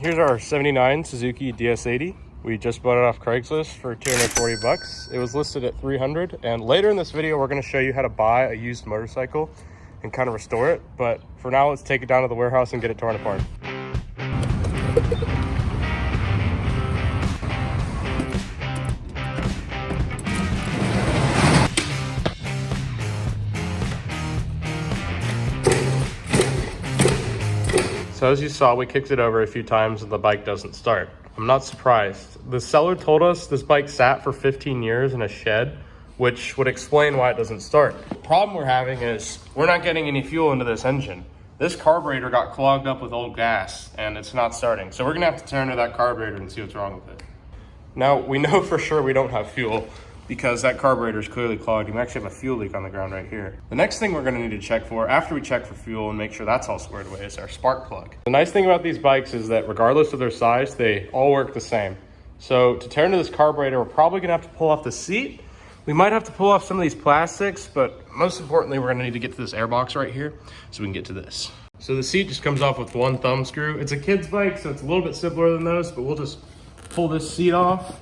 Here's our 79 Suzuki DS80. We just bought it off Craigslist for 240 bucks. It was listed at 300. And later in this video, we're gonna show you how to buy a used motorcycle and kind of restore it. But for now, let's take it down to the warehouse and get it torn apart. So as you saw, we kicked it over a few times and the bike doesn't start. I'm not surprised. The seller told us this bike sat for 15 years in a shed, which would explain why it doesn't start. The problem we're having is we're not getting any fuel into this engine. This carburetor got clogged up with old gas and it's not starting. So we're gonna have to turn to that carburetor and see what's wrong with it. Now, we know for sure we don't have fuel because that carburetor is clearly clogged. You actually have a fuel leak on the ground right here. The next thing we're gonna need to check for after we check for fuel and make sure that's all squared away is our spark plug. The nice thing about these bikes is that regardless of their size, they all work the same. So to turn to this carburetor, we're probably gonna have to pull off the seat. We might have to pull off some of these plastics, but most importantly, we're gonna need to get to this air box right here so we can get to this. So the seat just comes off with one thumb screw. It's a kid's bike, so it's a little bit simpler than those, but we'll just pull this seat off.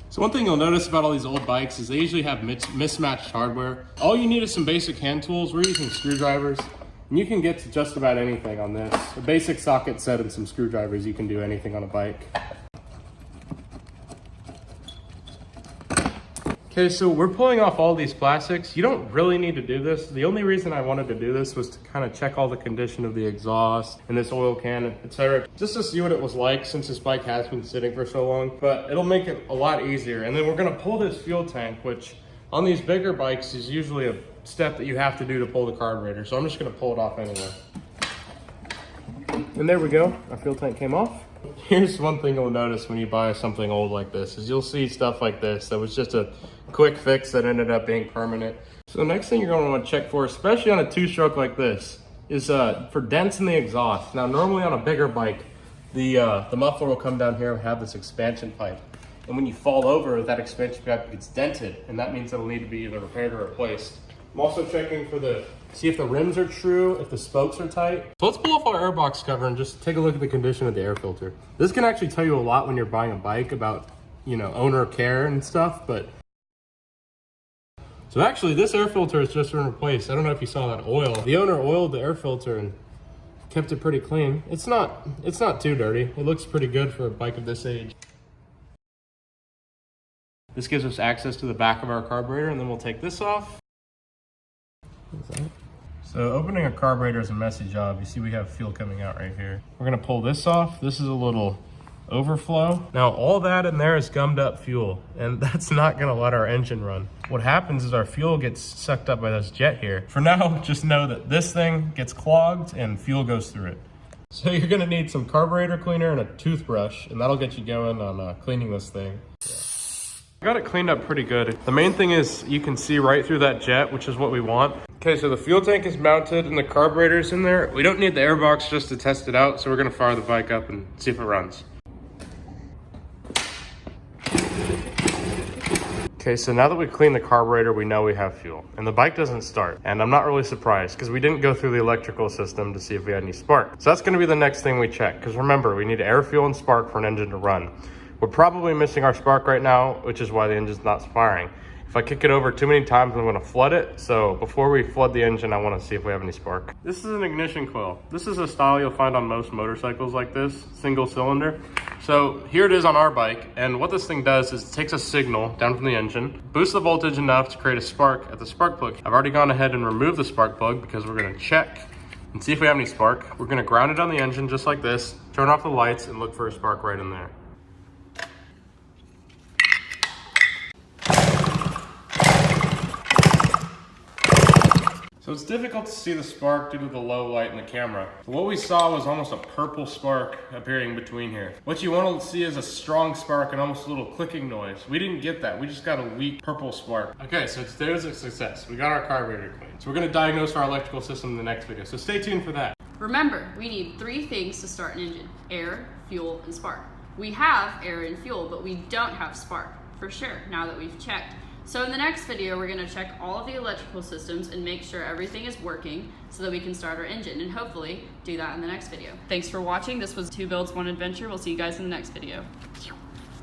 So one thing you'll notice about all these old bikes is they usually have mismatched hardware. All you need is some basic hand tools. We're using screwdrivers, and you can get to just about anything on this. A basic socket set and some screwdrivers, you can do anything on a bike. Okay, so we're pulling off all these plastics. You don't really need to do this. The only reason I wanted to do this was to kind of check all the condition of the exhaust and this oil can, etc. Just to see what it was like since this bike has been sitting for so long, but it'll make it a lot easier. And then we're gonna pull this fuel tank, which on these bigger bikes is usually a step that you have to do to pull the carburetor. So I'm just gonna pull it off anyway. And there we go, our fuel tank came off. Here's one thing you'll notice when you buy something old like this is you'll see stuff like this that was just a quick fix that ended up being permanent. So the next thing you're going to want to check for, especially on a two-stroke like this, is for dents in the exhaust. Now normally on a bigger bike, the muffler will come down here and have this expansion pipe. And when you fall over, that expansion pipe gets dented, and that means it'll need to be either repaired or replaced. I'm also checking for see if the rims are true, if the spokes are tight. So let's pull off our airbox cover and just take a look at the condition of the air filter. This can actually tell you a lot when you're buying a bike about, you know, owner care and stuff, but. So actually this air filter has just been replaced. I don't know if you saw that oil. The owner oiled the air filter and kept it pretty clean. It's not too dirty. It looks pretty good for a bike of this age. This gives us access to the back of our carburetor, and then we'll take this off. So opening a carburetor is a messy job. You see we have fuel coming out right here. We're gonna pull this off. This is a little overflow. Now all that in there is gummed up fuel, and that's not gonna let our engine run. What happens is our fuel gets sucked up by this jet here. For now, just know that this thing gets clogged and fuel goes through it. So you're gonna need some carburetor cleaner and a toothbrush, and that'll get you going on cleaning this thing. I got it cleaned up pretty good. The main thing is you can see right through that jet, which is what we want. Okay, so the fuel tank is mounted and the carburetor's in there. We don't need the airbox just to test it out, so we're gonna fire the bike up and see if it runs. Okay, so now that we've cleaned the carburetor, we know we have fuel. And the bike doesn't start. And I'm not really surprised because we didn't go through the electrical system to see if we had any spark. So that's gonna be the next thing we check. Because remember, we need air, fuel, and spark for an engine to run. We're probably missing our spark right now, which is why the engine's not firing. If I kick it over too many times, I'm gonna flood it. So before we flood the engine, I wanna see if we have any spark. This is an ignition coil. This is a style you'll find on most motorcycles like this, single cylinder. So here it is on our bike. And what this thing does is it takes a signal down from the engine, boosts the voltage enough to create a spark at the spark plug. I've already gone ahead and removed the spark plug because we're gonna check and see if we have any spark. We're gonna ground it on the engine just like this, turn off the lights and look for a spark right in there. So it's difficult to see the spark due to the low light in the camera. What we saw was almost a purple spark appearing between here. What you want to see is a strong spark and almost a little clicking noise. We didn't get that. We just got a weak purple spark. Okay, so today was a success. We got our carburetor cleaned. So we're going to diagnose our electrical system in the next video. So stay tuned for that. Remember, we need 3 things to start an engine: air, fuel, and spark. We have air and fuel, but we don't have spark, for sure, now that we've checked. So in the next video, we're gonna check all of the electrical systems and make sure everything is working so that we can start our engine, and hopefully do that in the next video. Thanks for watching. This was 2 Builds, 1 Adventure. We'll see you guys in the next video.